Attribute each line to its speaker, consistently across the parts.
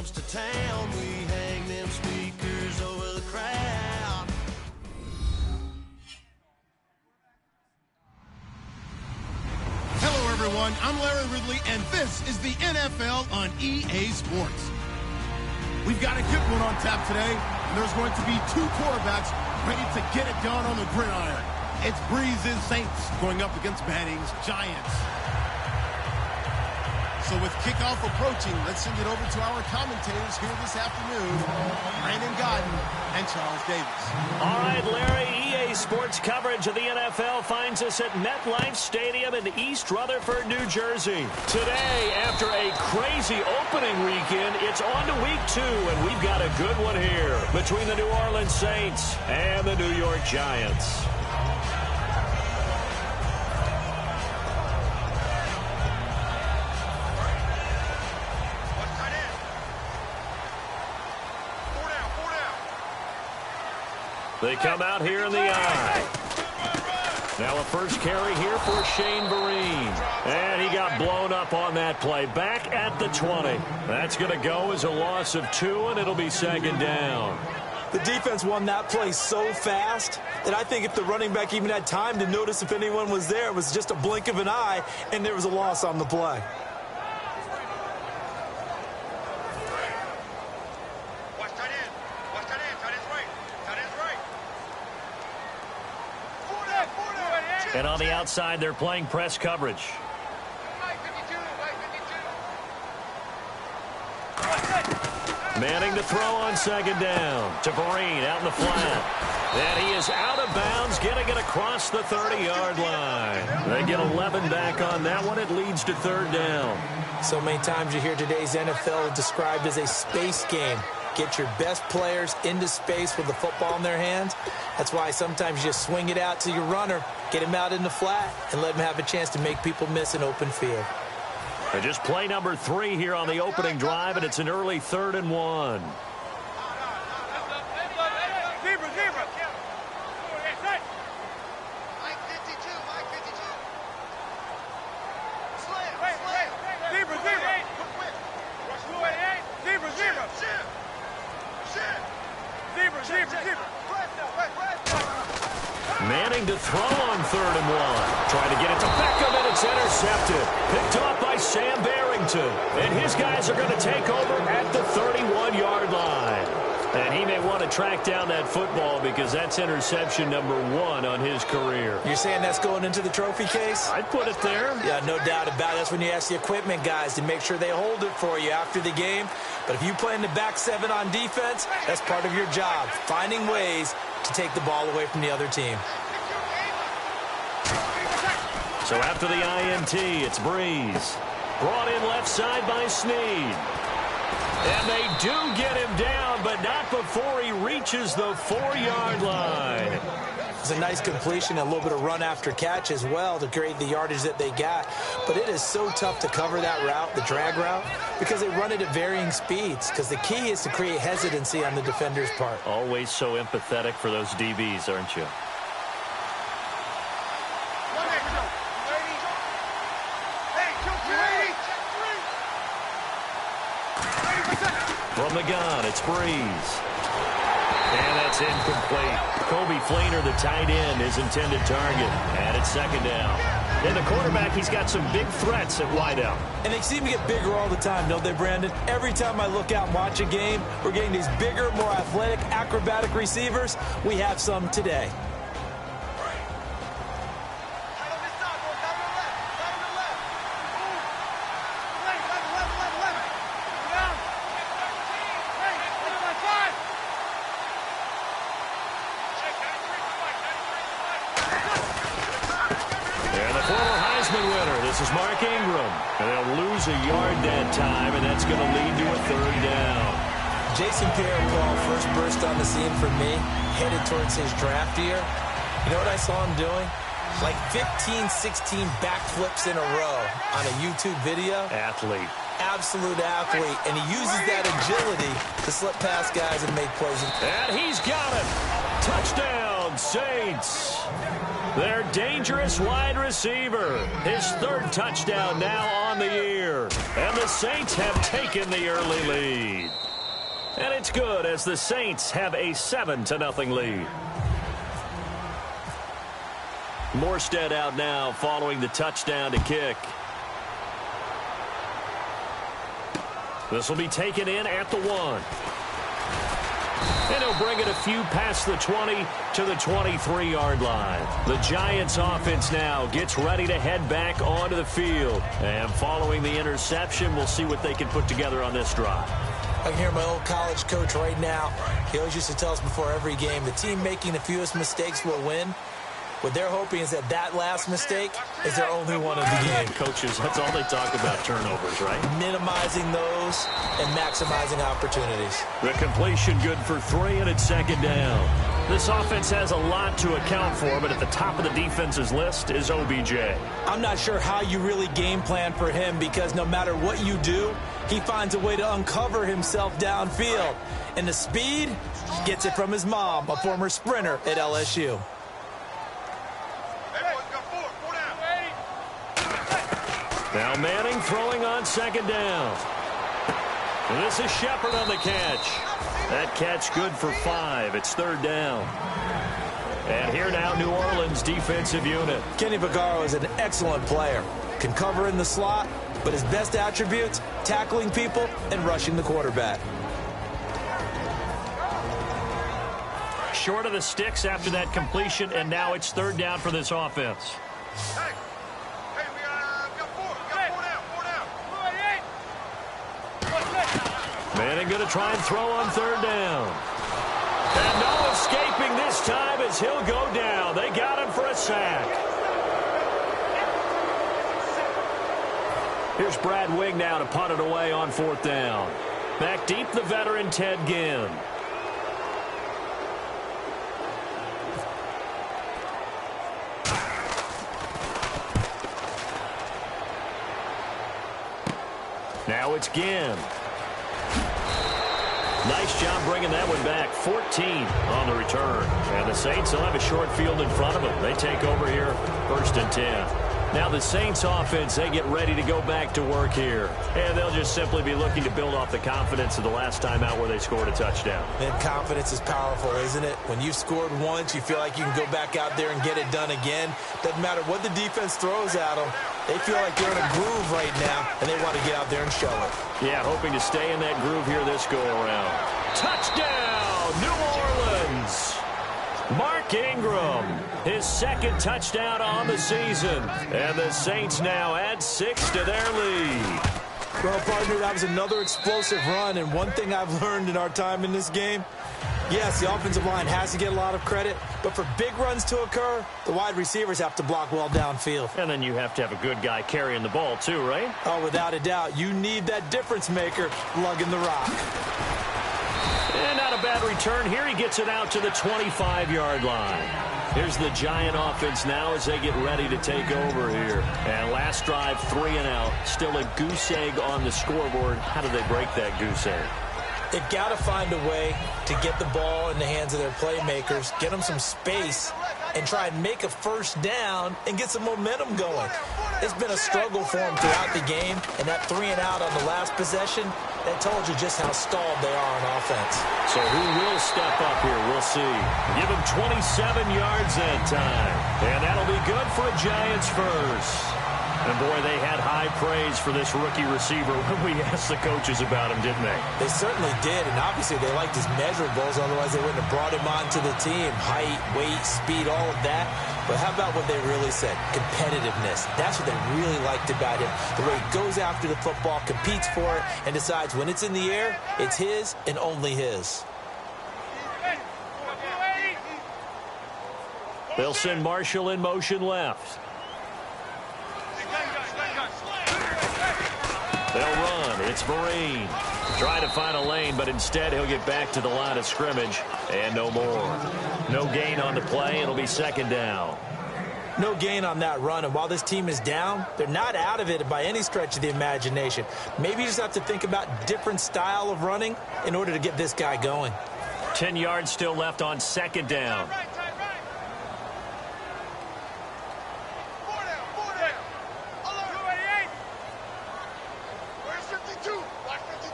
Speaker 1: comes to town, we hang them speakers over the crowd.
Speaker 2: Hello, everyone. I'm Larry Ridley, and this is the NFL on EA Sports. We've got a good one on tap today, and there's going to be two quarterbacks ready to get it done on the gridiron. It's Breeze's Saints going up against Manning's Giants. So with kickoff approaching, let's send it over to our commentators here this afternoon, Brandon Godden and Charles Davis.
Speaker 3: All right, Larry, EA Sports coverage of the NFL finds us at MetLife Stadium in East Rutherford, New Jersey. Today, after a crazy opening weekend, it's on to week 2, and we've got a good one here between the New Orleans Saints and the New York Giants. They come out here in the eye. Now a first carry here for Shane Vereen. And he got blown up on that play. Back at the 20. That's going to go as a loss of 2, and it'll be second down.
Speaker 4: The defense won that play so fast that I think if the running back even had time to notice if anyone was there, it was just a blink of an eye, and there was a loss on the play.
Speaker 3: And on the outside, they're playing press coverage. Manning to throw on second down to Vereen out in the flat. And he is out of bounds, getting it across the 30-yard line. They get 11 back on that one. It leads to third down.
Speaker 4: So many times you hear today's NFL described as a space game. Get your best players into space with the football in their hands. That's why sometimes you just swing it out to your runner, get him out in the flat, and let him have a chance to make people miss an open field.
Speaker 3: And just play number 3 here on the opening drive, and it's an early 3rd and 1. Manning to throw on 3rd and 1. Trying to get it to Beckham, and it's intercepted. Picked off by Sam Barrington. And his guys are going to take over at the 31-yard line. And he may want to track down that football because that's interception number 1 on his career.
Speaker 4: You're saying that's going into the trophy case?
Speaker 3: I'd put it there.
Speaker 4: Yeah, no doubt about it. That's when you ask the equipment guys to make sure they hold it for you after the game. But if you play in the back 7 on defense, that's part of your job, finding ways to take the ball away from the other team.
Speaker 3: So after the INT, it's Breeze. Brought in left side by Snead. And they do get him down, but not before he reaches the 4-yard line.
Speaker 4: It's a nice completion, a little bit of run after catch as well to create the yardage that they got. But it is so tough to cover that route, the drag route, because they run it at varying speeds. Because the key is to create hesitancy on the defender's part.
Speaker 3: Always so empathetic for those DBs, aren't you? From the gun, it's Breeze. And that's incomplete. Kobe Fleener, the tight end, his intended target. And it's second down. And the quarterback, he's got some big threats at wideout.
Speaker 4: And they seem to get bigger all the time, don't they, Brandon? Every time I look out and watch a game, we're getting these bigger, more athletic, acrobatic receivers. We have some today.
Speaker 3: This is Mark Ingram. And they'll lose a yard that time, and that's going to lead to a third down.
Speaker 4: Jason Pierre-Paul first burst on the scene for me, headed towards his draft year. You know what I saw him doing? Like 15, 16 backflips in a row on a YouTube video.
Speaker 3: Athlete.
Speaker 4: Absolute athlete. And he uses that agility to slip past guys and make plays.
Speaker 3: And he's got it. Touchdown, Pittsburgh Saints. Their dangerous wide receiver. His third touchdown now on the year. And the Saints have taken the early lead. And it's good as the Saints have a 7-0 lead. Morstead out now following the touchdown to kick. This will be taken in at the 1. And he'll bring it a few past the 20 to the 23-yard line. The Giants offense now gets ready to head back onto the field. And following the interception, we'll see what they can put together on this drive.
Speaker 4: I can hear my old college coach right now. He always used to tell us before every game, the team making the fewest mistakes will win. What they're hoping is that that last mistake is their only one of the game.
Speaker 3: Coaches, that's all they talk about, turnovers, right?
Speaker 4: Minimizing those and maximizing opportunities.
Speaker 3: The completion good for 3, and it's second down. This offense has a lot to account for, but at the top of the defense's list is OBJ.
Speaker 4: I'm not sure how you really game plan for him because no matter what you do, he finds a way to uncover himself downfield. And the speed, gets it from his mom, a former sprinter at LSU.
Speaker 3: Now Manning throwing on second down. And this is Shepard on the catch. That catch good for 5. It's third down. And here now, New Orleans defensive unit.
Speaker 4: Kenny Vaccaro is an excellent player. Can cover in the slot, but his best attributes, tackling people and rushing the quarterback.
Speaker 3: Short of the sticks after that completion, and now it's third down for this offense. Manning going to try and throw on third down. And no escaping this time as he'll go down. They got him for a sack. Here's Brad Wing now to punt it away on fourth down. Back deep, the veteran Ted Ginn. Now it's Ginn. Nice job bringing that one back. 14 on the return. And the Saints will have a short field in front of them. They take over here, 1st and 10. Now the Saints offense, they get ready to go back to work here. And they'll just simply be looking to build off the confidence of the last time out where they scored a touchdown.
Speaker 4: And confidence is powerful, isn't it? When you've scored once, you feel like you can go back out there and get it done again. Doesn't matter what the defense throws at them. They feel like they're in a groove right now, and they want to get out there and show it.
Speaker 3: Yeah, hoping to stay in that groove here this go-around. Touchdown, New Orleans! Mark Ingram, his second touchdown on the season. And the Saints now add 6 to their lead.
Speaker 4: Well, partner, that was another explosive run. And one thing I've learned in our time in this game, yes, the offensive line has to get a lot of credit. But for big runs to occur, the wide receivers have to block well downfield.
Speaker 3: And then you have to have a good guy carrying the ball too, right?
Speaker 4: Oh, without a doubt. You need that difference maker lugging the rock.
Speaker 3: And not a bad return. Here he gets it out to the 25-yard line. Here's the Giant offense now as they get ready to take over here. And last drive, 3 and out. Still a goose egg on the scoreboard. How do they break that goose egg?
Speaker 4: They've got to find a way to get the ball in the hands of their playmakers, get them some space, and try and make a first down and get some momentum going. It's been a struggle for them throughout the game, and that 3 and out on the last possession, that told you just how stalled they are on offense.
Speaker 3: So who will step up here? We'll see. Give him 27 yards that time. And that'll be good for a Giants first. And, boy, they had high praise for this rookie receiver when we asked the coaches about him, didn't they?
Speaker 4: They certainly did, and obviously they liked his measurables, otherwise they wouldn't have brought him onto the team. Height, weight, speed, all of that. But how about what they really said? Competitiveness. That's what they really liked about him. The way he goes after the football, competes for it, and decides when it's in the air, it's his and only his.
Speaker 3: They'll send Marshall in motion left. They'll run. It's Vereen. Trying to find a lane, but instead he'll get back to the line of scrimmage. And no more. No gain on the play. It'll be second down.
Speaker 4: No gain on that run. And while this team is down, they're not out of it by any stretch of the imagination. Maybe you just have to think about different style of running in order to get this guy going.
Speaker 3: 10 yards still left on second down.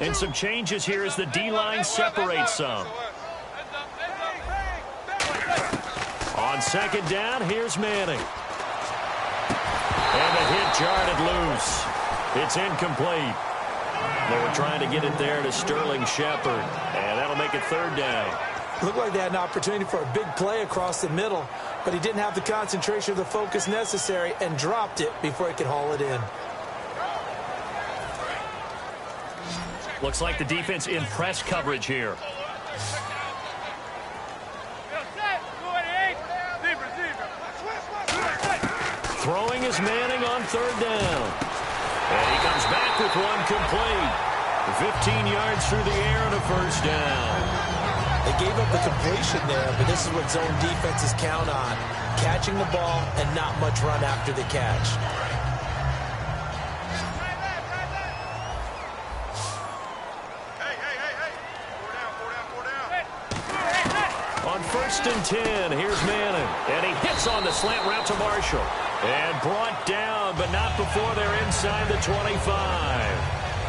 Speaker 3: And some changes here as the D-line separates some. On second down, here's Manning. And the hit jarred loose. It's incomplete. They were trying to get it there to Sterling Shepard. And that'll make it third down.
Speaker 4: Looked like they had an opportunity for a big play across the middle, but he didn't have the concentration or the focus necessary and dropped it before he could haul it in.
Speaker 3: Looks like the defense in press coverage here. Throwing is Manning on third down. And he comes back with one complete. 15 yards through the air and a first down.
Speaker 4: They gave up the completion there, but this is what zone defenses count on. Catching the ball and not much run after the catch.
Speaker 3: On first and 10, here's Manning. And he hits on the slant route to Marshall. And brought down, but not before they're inside the 25.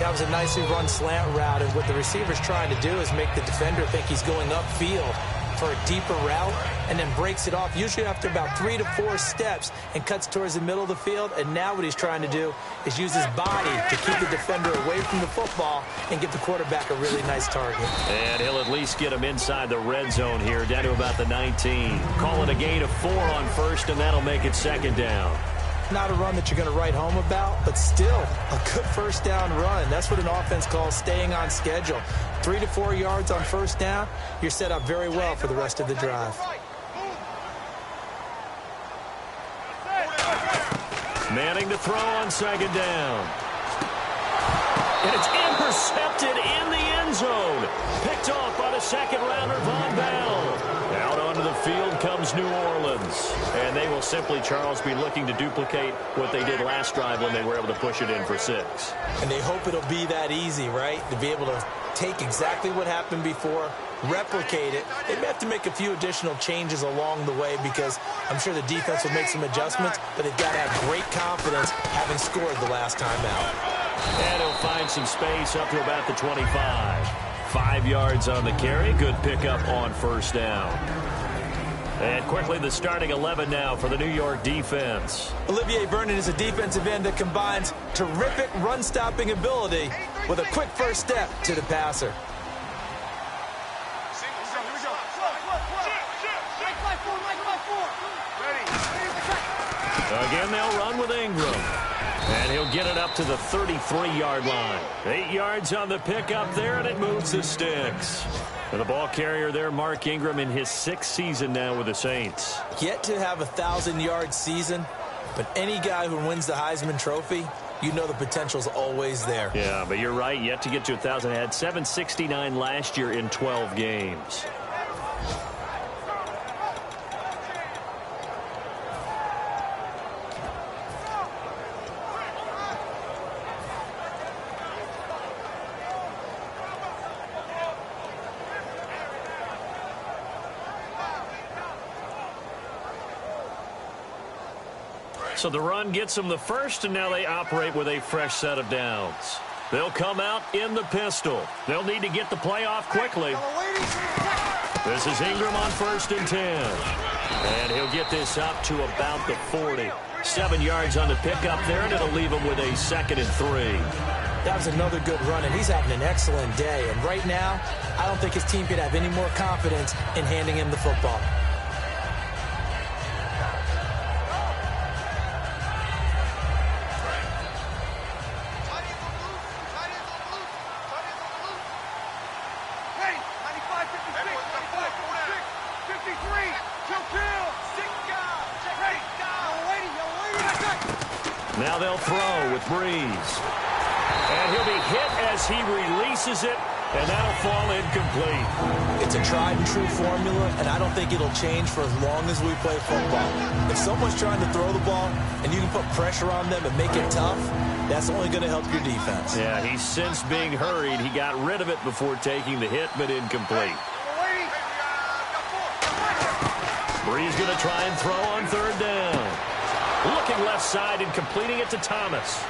Speaker 4: That was a nicely run slant route, and what the receiver's trying to do is make the defender think he's going upfield for a deeper route and then breaks it off, usually after about 3 to 4 steps, and cuts towards the middle of the field. And now what he's trying to do is use his body to keep the defender away from the football and give the quarterback a really nice target.
Speaker 3: And he'll at least get him inside the red zone here, down to about the 19. Call it a gain of 4 on first, and that'll make it second down.
Speaker 4: Not a run that you're going to write home about, but still a good first down run. That's what an offense calls staying on schedule. 3 to 4 yards on first down, you're set up very well for the rest of the drive.
Speaker 3: Manning to throw on second down. And it's intercepted in the end zone. Picked off by the second rounder, Von Bell. Out onto the field comes New Orleans. And they will simply, Charles, be looking to duplicate what they did last drive when they were able to push it in for 6.
Speaker 4: And they hope it'll be that easy, right? To be able to take exactly what happened before, replicate it. They may have to make a few additional changes along the way because I'm sure the defense will make some adjustments, but they've got to have great confidence having scored the last time out.
Speaker 3: And he'll find some space up to about the 25. 5 yards on the carry. Good pickup on first down. And quickly the starting 11 now for the New York defense.
Speaker 4: Olivier Vernon is a defensive end that combines terrific run-stopping ability with a quick first step to the passer.
Speaker 3: Again, they'll run with Ingram. And he'll get it up to the 33-yard line. 8 yards on the pickup there, and it moves the sticks. And the ball carrier there, Mark Ingram, in his 6th season now with the Saints.
Speaker 4: Yet to have a 1,000-yard season, but any guy who wins the Heisman Trophy, you know the potential's always there.
Speaker 3: Yeah, but you're right. Yet to get to 1,000. Had 769 last year in 12 games. So the run gets them the first, and now they operate with a fresh set of downs. They'll come out in the pistol. They'll need to get the play off quickly. This is Ingram on first and 10. And he'll get this up to about the 40. 7 yards on the pickup there, and it'll leave him with a 2nd and 3.
Speaker 4: That was another good run, and he's having an excellent day. And right now, I don't think his team could have any more confidence in handing him the football.
Speaker 3: Now they'll throw with Breeze. And he'll be hit as he releases it, and that'll fall incomplete.
Speaker 4: It's a tried-and-true formula, and I don't think it'll change for as long as we play football. If someone's trying to throw the ball and you can put pressure on them and make it tough, that's only going to help your defense.
Speaker 3: Yeah, he's since being hurried. He got rid of it before taking the hit, but incomplete. Breeze going to try and throw on third down. Looking left side and completing it to Thomas.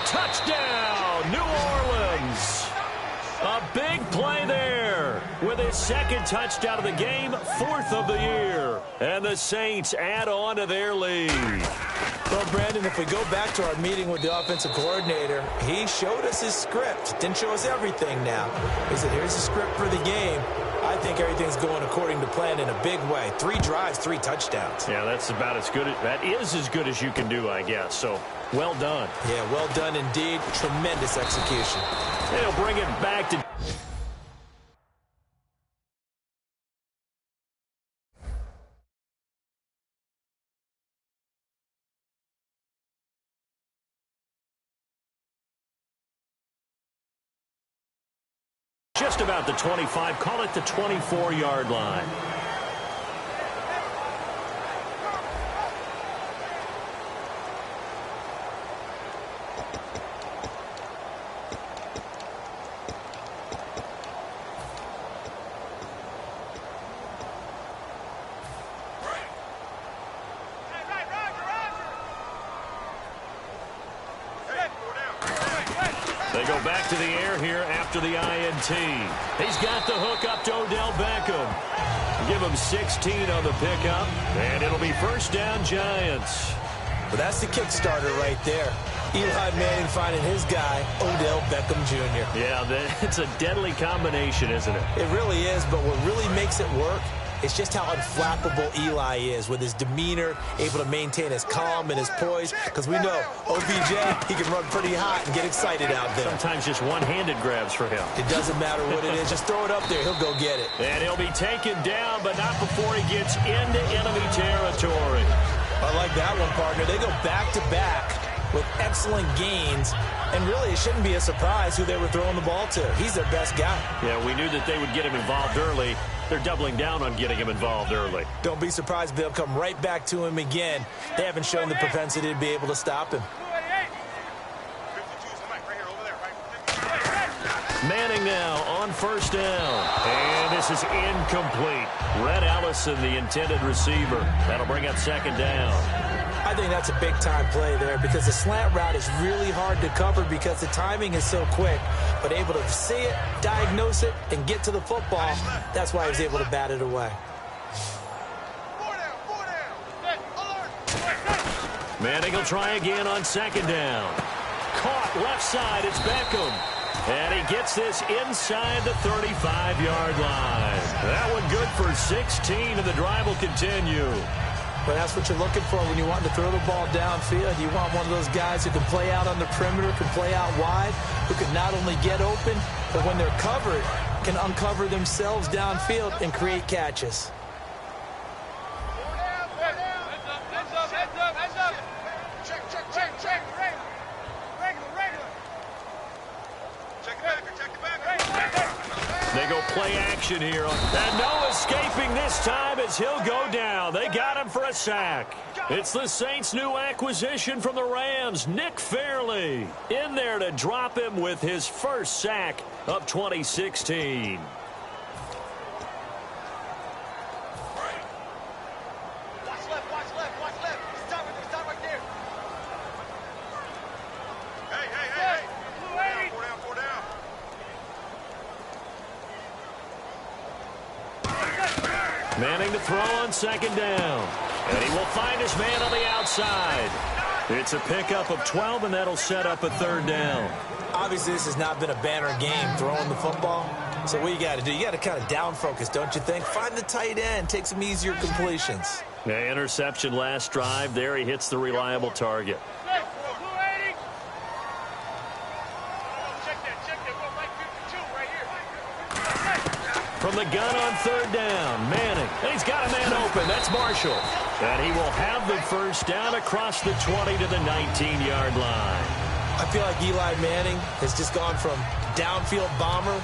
Speaker 3: Touchdown, New Orleans. A big play there with his second touchdown of the game, 4th of the year. And the Saints add on to their lead.
Speaker 4: Well, Brandon, if we go back to our meeting with the offensive coordinator, he showed us his script. Didn't show us everything now. He said, here's the script for the game. I think everything's going according to plan in a big way. 3 drives, 3 touchdowns.
Speaker 3: Yeah, that's about as good. That is as good as you can do, I guess. So, well done.
Speaker 4: Yeah, well done indeed. Tremendous execution.
Speaker 3: They'll bring it back to... just about the 25, call it the 24-yard line. They go back to the air here after the INT. He's got the hook up to Odell Beckham. Give him 16 on the pickup, and it'll be first down, Giants.
Speaker 4: But that's the Kickstarter right there. Eli Manning finding his guy, Odell Beckham Jr.
Speaker 3: Yeah, it's a deadly combination, isn't it?
Speaker 4: It really is, but what really makes it work is just how unflappable Eli is with his demeanor, able to maintain his calm and his poise. Because we know OBJ, he can run pretty hot and get excited out there.
Speaker 3: Sometimes just one-handed grabs for him.
Speaker 4: It doesn't matter what it is. Just throw it up there. He'll go get it.
Speaker 3: And he'll be taken down, but not before he gets into enemy territory.
Speaker 4: I like that one, partner. They go back-to-back with excellent gains. And really, it shouldn't be a surprise who they were throwing the ball to. He's their best guy.
Speaker 3: Yeah, we knew that they would get him involved early. They're doubling down on getting him involved early.
Speaker 4: Don't be surprised they'll come right back to him again. They haven't shown the propensity to be able to stop him.
Speaker 3: Manning now on first down. And this is incomplete. Red Allison, the intended receiver. That'll bring up second down.
Speaker 4: I think that's a big-time play there because the slant route is really hard to cover because the timing is so quick. But able to see it, diagnose it, and get to the football, that's why he was able to bat it away.
Speaker 3: Manning will try again on second down. Caught left side, it's Beckham. And he gets this inside the 35-yard line. That one good for 16, and the drive will continue.
Speaker 4: But that's what you're looking for when you want to throw the ball downfield. You want one of those guys who can play out on the perimeter, can play out wide, who can not only get open, but when they're covered, can uncover themselves downfield and create catches.
Speaker 3: They go play action here. And no escaping this time as he'll go down. They got him for a sack. It's the Saints' new acquisition from the Rams, Nick Fairley. In there to drop him with his first sack of 2016. Manning to throw on second down. And he will find his man on the outside. It's a pickup of 12, and that'll set up a third down.
Speaker 4: Obviously, this has not been a banner game throwing the football. So what you got to do, you got to kind of down focus, don't you think? Find the tight end, take some easier completions.
Speaker 3: Yeah, interception last drive. There he hits the reliable target. From the gun on third down, Manning. And he's got a man open. That's Marshall. And he will have the first down across the 20 to the 19-yard line.
Speaker 4: I feel like Eli Manning has just gone from downfield bomber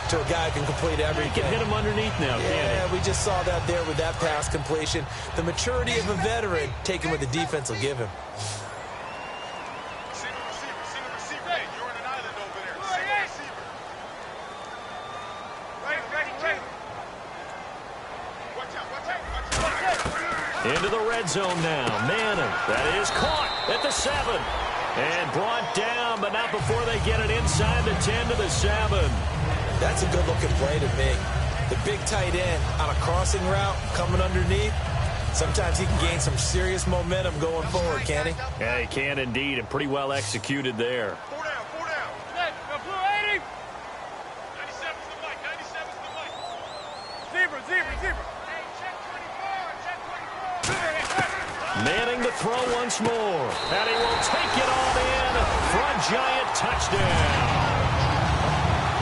Speaker 4: to a guy who can complete everything.
Speaker 3: He can hit him underneath now, can't
Speaker 4: Yeah, we just saw that there with that pass completion. The maturity of a veteran taking what the defense will give him. Into the red zone now. Manning. That is caught at the 7. And brought down
Speaker 3: some, but not before they get it inside the 10 to the 7.
Speaker 4: That's a good-looking play to me. The big tight end on a crossing route coming underneath. Sometimes he can gain some serious momentum going forward, can he?
Speaker 3: Yeah, he can indeed, and pretty well executed there.
Speaker 5: 4 down, 4 down. Hey, blue 80. 97's the mic, 97's the mic. Zebra. Hey, check 24, check 24.
Speaker 3: Manning the throw once more, and he will take it all in for a Giant touchdown.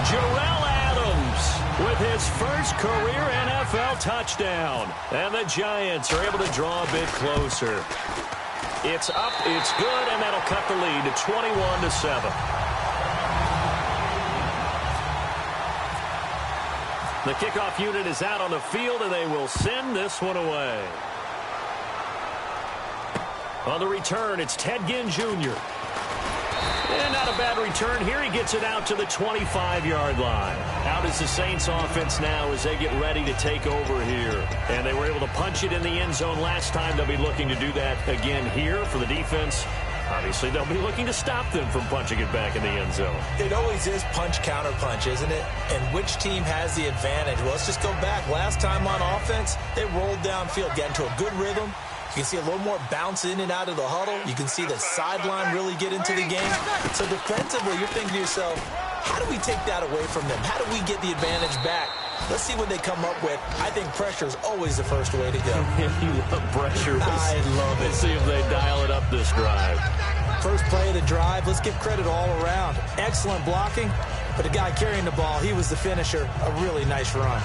Speaker 3: Jarrell Adams with his first career NFL touchdown, and the Giants are able to draw a bit closer. It's up, it's good, and that'll cut the lead to 21-7. The kickoff unit is out on the field, and they will send this one away. On the return, it's Ted Ginn Jr. And not a bad return here. He gets it out to the 25-yard line. Out is the Saints offense now as they get ready to take over here. And they were able to punch it in the end zone last time. They'll be looking to do that again here for the defense. Obviously, they'll be looking to stop them from punching it back in the end zone.
Speaker 4: It always is punch-counter-punch, isn't it? And which team has the advantage? Well, let's just go back. Last time on offense, they rolled downfield, got into a good rhythm. You can see a little more bounce in and out of the huddle. You can see the sideline really get into the game. So defensively, you're thinking to yourself, how do we take that away from them? How do we get the advantage back? Let's see what they come up with. I think pressure is always the first way to go.
Speaker 3: You love pressure.
Speaker 4: I love it.
Speaker 3: Let's see if they dial it up this drive.
Speaker 4: First play of the drive, let's give credit all around. Excellent blocking, but the guy carrying the ball, he was the finisher. A really nice run.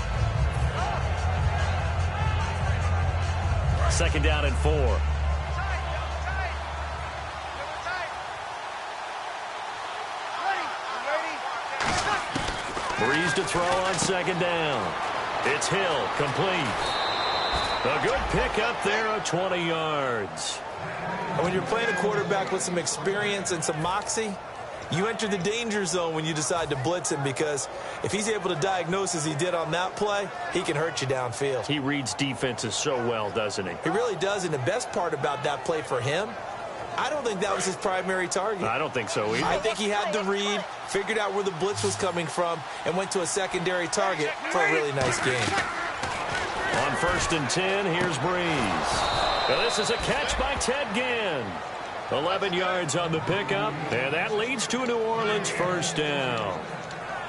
Speaker 3: Second down and 4. Breeze to throw on second down. It's Hill, complete. A good pickup there of 20 yards.
Speaker 4: And when you're playing a quarterback with some experience and some moxie, you enter the danger zone when you decide to blitz him, because if he's able to diagnose as he did on that play, he can hurt you downfield.
Speaker 3: He reads defenses so well, doesn't he?
Speaker 4: He really does, and the best part about that play for him, I don't think that was his primary target.
Speaker 3: I don't think so either.
Speaker 4: I think he had the read, figured out where the blitz was coming from, and went to a secondary target for a really nice game.
Speaker 3: On 1st and 10, here's Breeze. Now this is a catch by Ted Ginn. 11 yards on the pickup, and that leads to a New Orleans first down.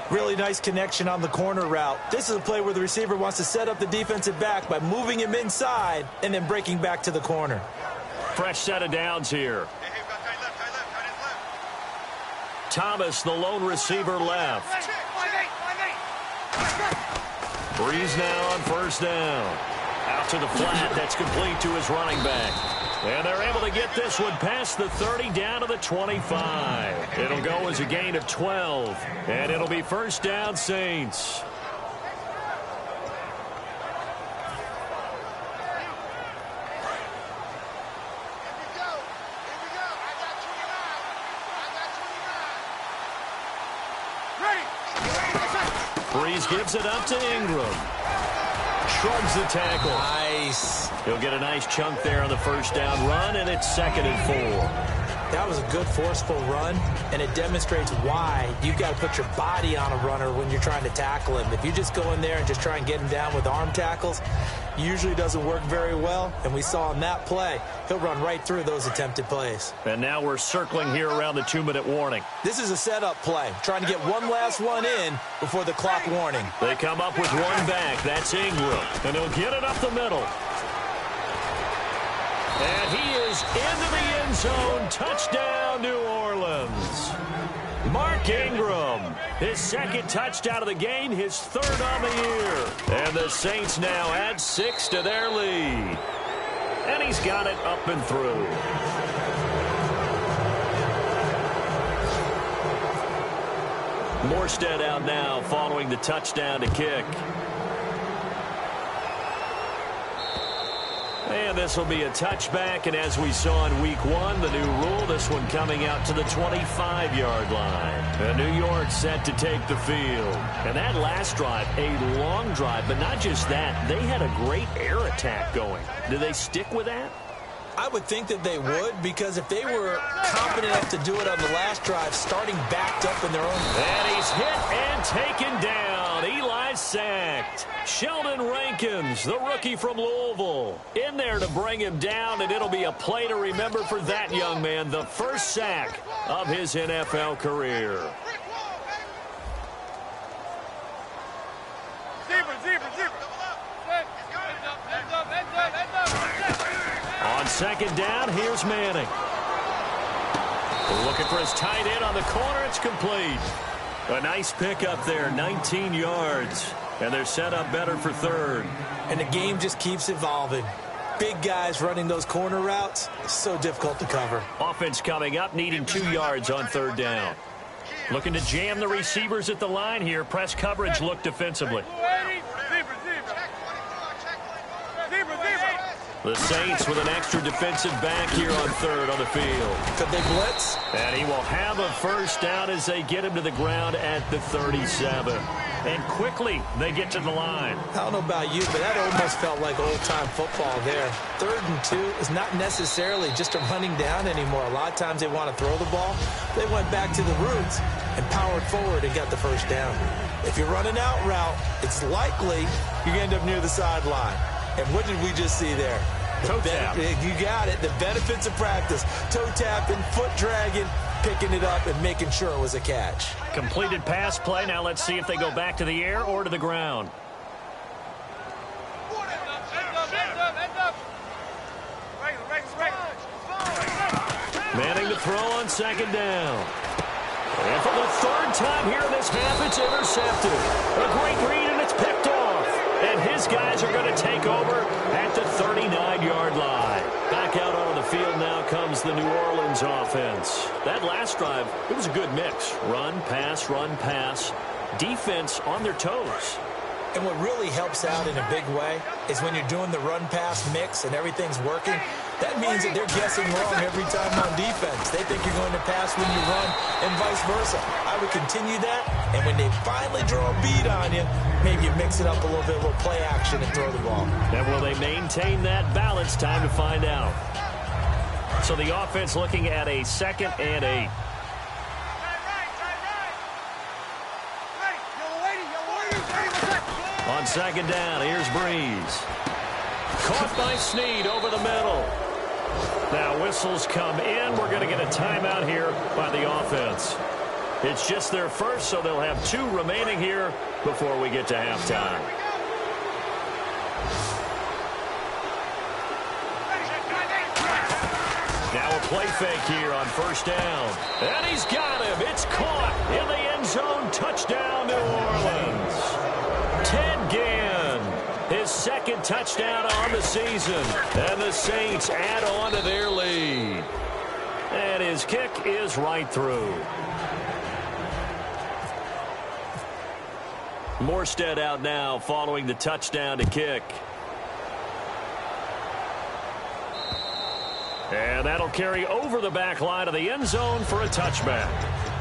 Speaker 4: Really nice connection on the corner route. This is a play where the receiver wants to set up the defensive back by moving him inside and then breaking back to the corner.
Speaker 3: Fresh set of downs here. Thomas, the lone receiver, left. Breeze now on first down. Out to the flat. That's complete to his running back. And they're able to get this one past the 30 down to the 25. It'll go as a gain of 12. And it'll be first down, Saints. Breeze gives it up to Ingram. Shrugs the tackle.
Speaker 4: Nice.
Speaker 3: He'll get a nice chunk there on the first down run, and it's 2nd and 4.
Speaker 4: That was a good, forceful run, and it demonstrates why you've got to put your body on a runner when you're trying to tackle him. If you just go in there and just try and get him down with arm tackles, usually doesn't work very well, and we saw in that play, he'll run right through those attempted plays.
Speaker 3: And now we're circling here around the 2-minute warning.
Speaker 4: This is a setup play, trying to get one last one in before the clock warning.
Speaker 3: They come up with one back. That's Ingram, and he'll get it up the middle. And he is into the end zone. Touchdown, New Orleans. Mark Ingram, his second touchdown of the game, his 3rd on the year. And the Saints now add 6 to their lead. And he's got it up and through. Morstead out now following the touchdown to kick. And this will be a touchback, and as we saw in week 1, the new rule, this one coming out to the 25-yard line. And New York set to take the field. And that last drive, a long drive, but not just that, they had a great air attack going. Do they stick with that?
Speaker 4: I would think that they would, because if they were confident enough to do it on the last drive, starting backed up in their own...
Speaker 3: And he's hit and taken down. Eli sacked. Sheldon Rankins, the rookie from Louisville, in there to bring him down, and it'll be a play to remember for that young man, the first sack of his NFL career. On second down, here's Manning. Looking for his tight end on the corner. It's complete. A nice pickup there, 19 yards. And they're set up better for third.
Speaker 4: And the game just keeps evolving. Big guys running those corner routes, so difficult to cover.
Speaker 3: Offense coming up, needing 2 yards on third down. Looking to jam the receivers at the line here. Press coverage look defensively. The Saints with an extra defensive back here on third on the field.
Speaker 4: Could they blitz?
Speaker 3: And he will have a first down as they get him to the ground at the 37. And quickly they get to the line.
Speaker 4: I don't know about you, but that almost felt like old-time football there. 3rd and 2 is not necessarily just a running down anymore. A lot of times they want to throw the ball. They went back to the roots and powered forward and got the first down. If you're running out route, it's likely you're going to end up near the sideline. And what did we just see there?
Speaker 3: Toe tap.
Speaker 4: You got it. The benefits of practice. Toe tapping, foot dragging, picking it up, and making sure it was a catch.
Speaker 3: Completed pass play. Now let's see if they go back to the air or to the ground. Manning to throw on second down. And for the 3rd time here in this half, it's intercepted. A great read, and it's picked off. And his guys are going to take over at the 39-yard line. Back out onto the field now comes the New Orleans offense. That last drive, it was a good mix. Run, pass, defense on their toes.
Speaker 4: And what really helps out in a big way is when you're doing the run-pass mix and everything's working, that means that they're guessing wrong every time on defense. They think you're going to pass when you run and vice versa. I would continue that, and when they finally draw a bead on you, maybe you mix it up a little bit, a little play action and throw the ball.
Speaker 3: And will they maintain that balance? Time to find out. So the offense looking at a 2nd and 8. On second down, here's Breeze. Caught by Snead over the middle. Now whistles come in. We're going to get a timeout here by the offense. It's just their first, so they'll have 2 remaining here before we get to halftime. Now a play fake here on first down. And he's got him. It's caught in the end zone. Touchdown, New Orleans. Ted Ginn, his 2nd touchdown on the season. And the Saints add on to their lead. And his kick is right through. Morstead out now following the touchdown to kick. And that'll carry over the back line of the end zone for a touchback.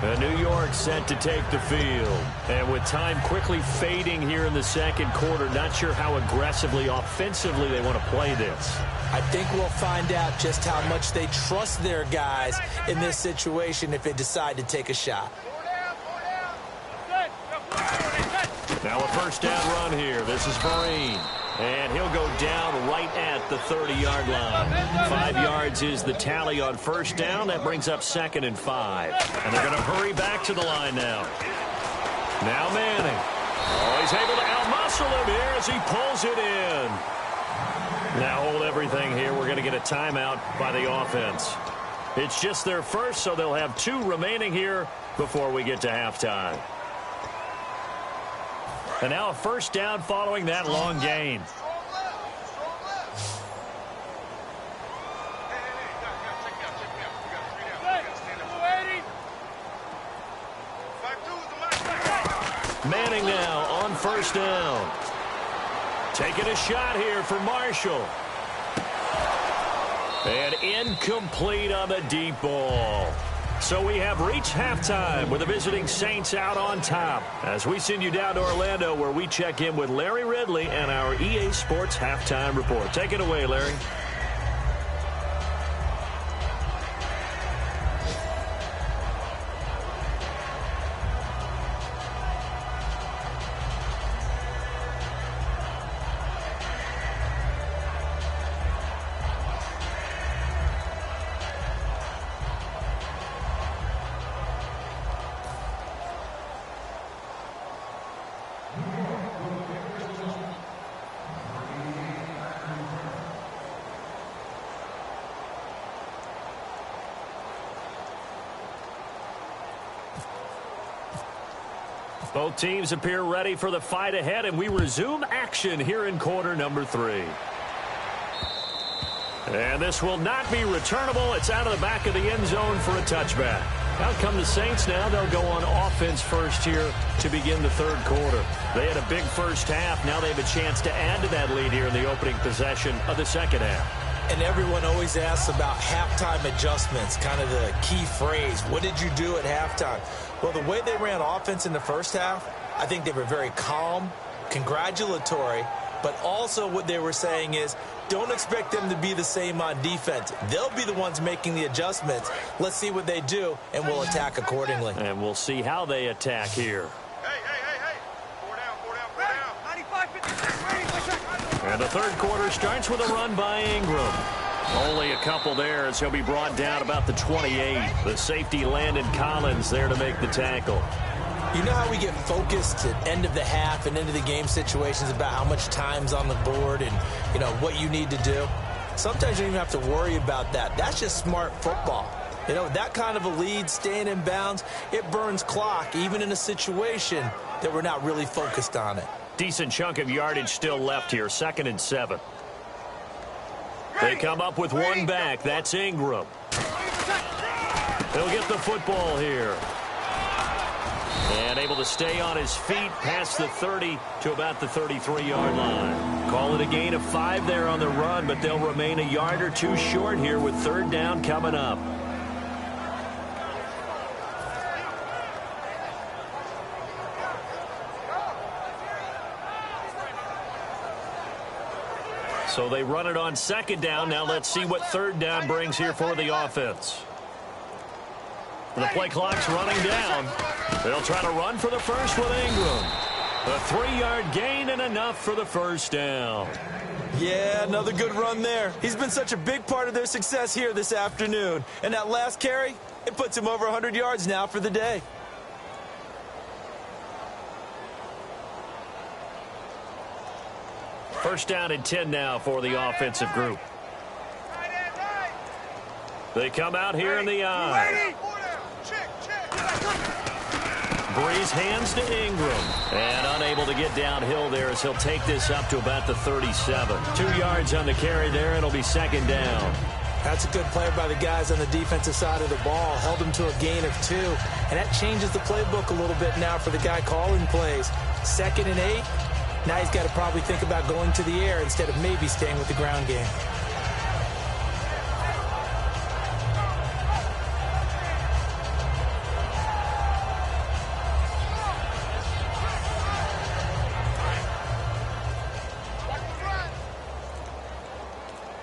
Speaker 3: And New York set to take the field. And with time quickly fading here in the second quarter, not sure how aggressively, offensively they want to play this.
Speaker 4: I think we'll find out just how much they trust their guys in this situation if they decide to take a shot.
Speaker 3: Now a first down run here. This is Vereen. And he'll go down right at the 30-yard line. 5 yards is the tally on first down. That brings up 2nd and 5. And they're going to hurry back to the line now. Now Manning. Oh, he's able to outmuscle him here as he pulls it in. Now hold everything here. We're going to get a timeout by the offense. It's just their first, so they'll have 2 remaining here before we get to halftime. And now a first down following that long gain. Manning now on first down. Taking a shot here for Marshall. And incomplete on the deep ball. So we have reached halftime with the visiting Saints out on top as we send you down to Orlando where we check in with Larry Ridley and our EA Sports Halftime Report. Take it away, Larry. Both teams appear ready for the fight ahead, and we resume action here in quarter number 3. And this will not be returnable. It's out of the back of the end zone for a touchback. Out come the Saints now. They'll go on offense first here to begin the third quarter. They had a big first half. Now they have a chance to add to that lead here in the opening possession of the second half.
Speaker 4: And everyone always asks about halftime adjustments, kind of the key phrase. What did you do at halftime? Well, the way they ran offense in the first half, I think they were very calm, congratulatory, but also what they were saying is, don't expect them to be the same on defense. They'll be the ones making the adjustments. Let's see what they do, and we'll attack accordingly.
Speaker 3: And we'll see how they attack here.
Speaker 5: Hey. 4 down. 95, 56,
Speaker 3: And the third quarter starts with a run by Ingram. Only a couple there as he'll be brought down about the 28. The safety Landon Collins there to make the tackle.
Speaker 4: You know how we get focused at end of the half and into the game situations about how much time's on the board and, you know, what you need to do? Sometimes you don't even have to worry about that. That's just smart football. You know, that kind of a lead, staying in bounds, it burns clock, even in a situation that we're not really focused on it.
Speaker 3: Decent chunk of yardage still left here, 2nd and 7. They come up with one back. That's Ingram. He'll get the football here. And able to stay on his feet past the 30 to about the 33-yard line. Call it a gain of 5 there on the run, but they'll remain a yard or two short here with third down coming up. So they run it on second down. Now let's see what third down brings here for the offense. The play clock's running down. They'll try to run for the first with Ingram. A 3-yard gain and enough for the first down.
Speaker 4: Yeah, another good run there. He's been such a big part of their success here this afternoon. And that last carry, it puts him over 100 yards now for the day.
Speaker 3: First down and 10 now for the offensive group. They come out here in the eye. Breeze hands to Ingram. And unable to get downhill there as he'll take this up to about the 37. 2 yards on the carry there. It'll be second down.
Speaker 4: That's a good play by the guys on the defensive side of the ball. Held him to a gain of 2. And that changes the playbook a little bit now for the guy calling plays. 2nd and 8. Now he's got to probably think about going to the air instead of maybe staying with the ground game.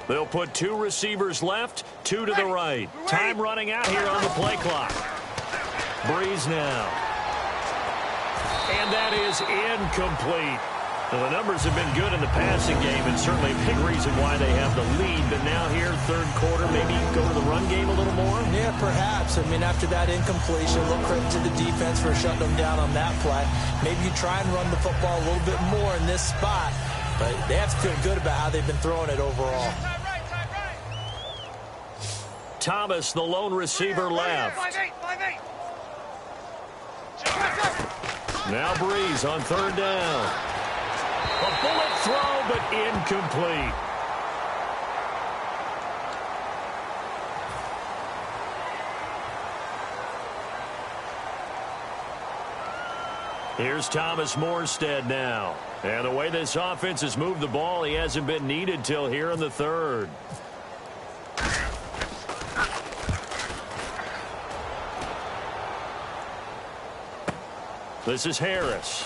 Speaker 3: They'll put 2 receivers left, 2 to the right. Time running out here on the play clock. Breeze now. And that is incomplete. Well, the numbers have been good in the passing game and certainly a big reason why they have the lead. But now here, third quarter, maybe go to the run game a little more?
Speaker 4: Yeah, perhaps. I mean, after that incompletion, a little credit to the defense for shutting them down on that play. Maybe you try and run the football a little bit more in this spot. But they have to feel good about how they've been throwing it overall.
Speaker 3: Thomas, the lone receiver, left.
Speaker 5: 5-8.
Speaker 3: Now Breeze on third down. A bullet throw, but incomplete. Here's Thomas Morstead now. And the way this offense has moved the ball, he hasn't been needed till here in the third. This is Harris.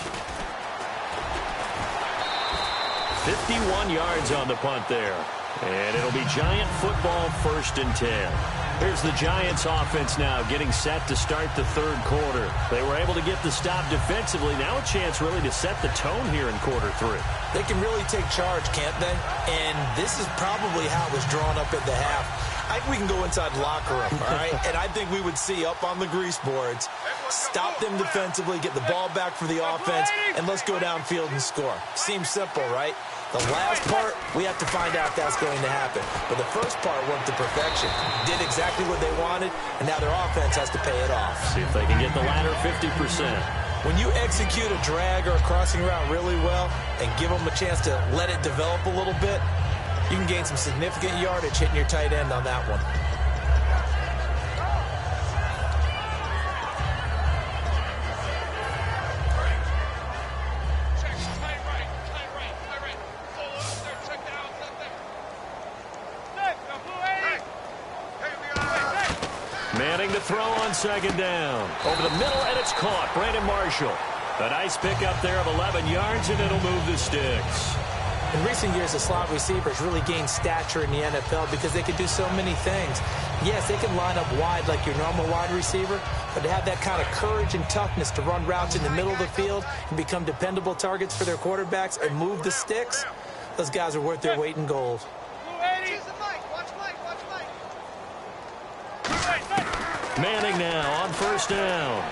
Speaker 3: 51 yards on the punt there. And it'll be Giant football, 1st and 10. Here's the Giants offense now getting set to start the third quarter. They were able to get the stop defensively. Now a chance really to set the tone here in quarter 3.
Speaker 4: They can really take charge, can't they? And this is probably how it was drawn up at the half. I think we can go inside the locker room, all right? And I think we would see up on the grease boards, stop them defensively, get the ball back for the offense, and let's go downfield and score. Seems simple, right? The last part, we have to find out if that's going to happen. But the first part worked to perfection. Did exactly what they wanted, and now their offense has to pay it off.
Speaker 3: See if they can get the latter 50%.
Speaker 4: When you execute a drag or a crossing route really well and give them a chance to let it develop a little bit, you can gain some significant yardage hitting your tight end on that one.
Speaker 3: Manning to throw on second down. Over the middle, and it's caught. Brandon Marshall. A nice pickup there of 11 yards, and it'll move the sticks.
Speaker 4: In recent years, the slot receivers really gained stature in the NFL because they can do so many things. Yes, they can line up wide like your normal wide receiver, but to have that kind of courage and toughness to run routes in the middle of the field and become dependable targets for their quarterbacks and move the sticks, those guys are worth their weight in gold.
Speaker 3: Manning now on first down.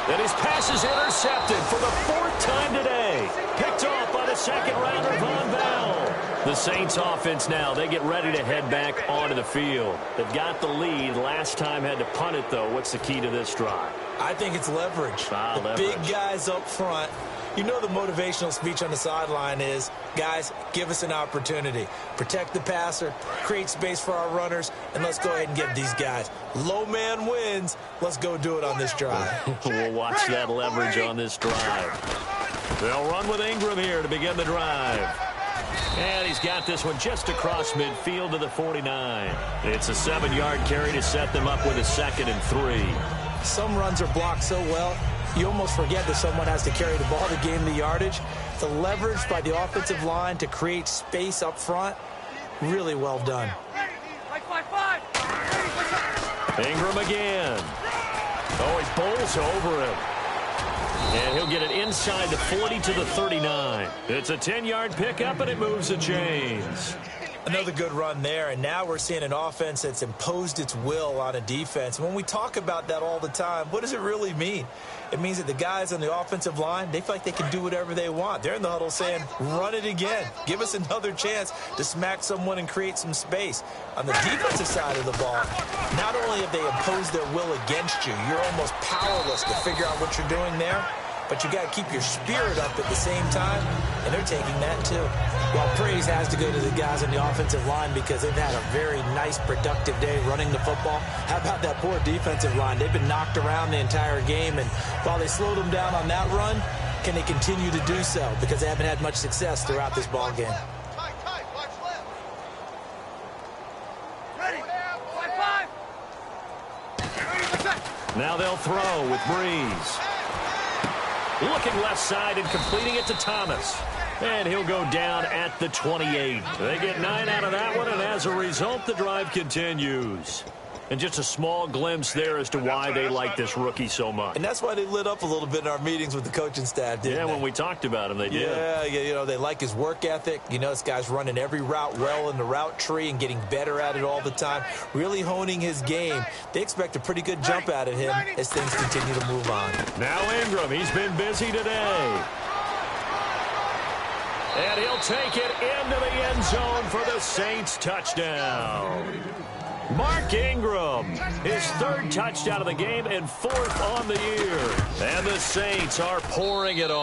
Speaker 3: And his pass is intercepted for the 4th time today. Picked off by the second rounder, Von Bell. The Saints offense now, they get ready to head back onto the field. They've got the lead. Last time had to punt it, though. What's the key to this drive?
Speaker 4: I think it's leverage.
Speaker 3: Leverage.
Speaker 4: Big guys up front. You know the motivational speech on the sideline is, guys, give us an opportunity. Protect the passer, create space for our runners, and let's go ahead and give these guys. Low man wins. Let's go do it on this drive.
Speaker 3: We'll watch that leverage on this drive. They'll run with Ingram here to begin the drive. And he's got this one just across midfield to the 49. It's a 7-yard carry to set them up with a 2nd and 3.
Speaker 4: Some runs are blocked so well, you almost forget that someone has to carry the ball to gain the yardage. The leverage by the offensive line to create space up front, really well done.
Speaker 3: Ingram again. Oh, he bowls over him. And he'll get it inside the 40 to the 39. It's a 10-yard pickup, and it moves the chains.
Speaker 4: Another good run there, and now we're seeing an offense that's imposed its will on a defense. When we talk about that all the time, what does it really mean? It means that the guys on the offensive line, they feel like they can do whatever they want. They're in the huddle saying, run it again. Give us another chance to smack someone and create some space. On the defensive side of the ball, not only have they imposed their will against you, you're almost powerless to figure out what you're doing there, but you got to keep your spirit up at the same time, and they're taking that too. Well, praise has to go to the guys on the offensive line because they've had a very nice, productive day running the football. How about that poor defensive line? They've been knocked around the entire game, and while they slowed them down on that run, can they continue to do so? Because they haven't had much success throughout this ball game.
Speaker 3: Now they'll throw with Breeze. Looking left side and completing it to Thomas. And he'll go down at the 28. They get 9 out of that one, and as a result, the drive continues. And just a small glimpse there as to why they like this rookie so much.
Speaker 4: And that's why they lit up a little bit in our meetings with the coaching staff, didn't they?
Speaker 3: Yeah, when we talked about him, they did.
Speaker 4: Yeah, you know, they like his work ethic. You know, this guy's running every route well in the route tree and getting better at it all the time, really honing his game. They expect a pretty good jump out of him as things continue to move on.
Speaker 3: Now Ingram, he's been busy today. And he'll take it into the end zone for the Saints touchdown. Mark Ingram, his 3rd touchdown of the game and 4th on the year. And the Saints are pouring it on.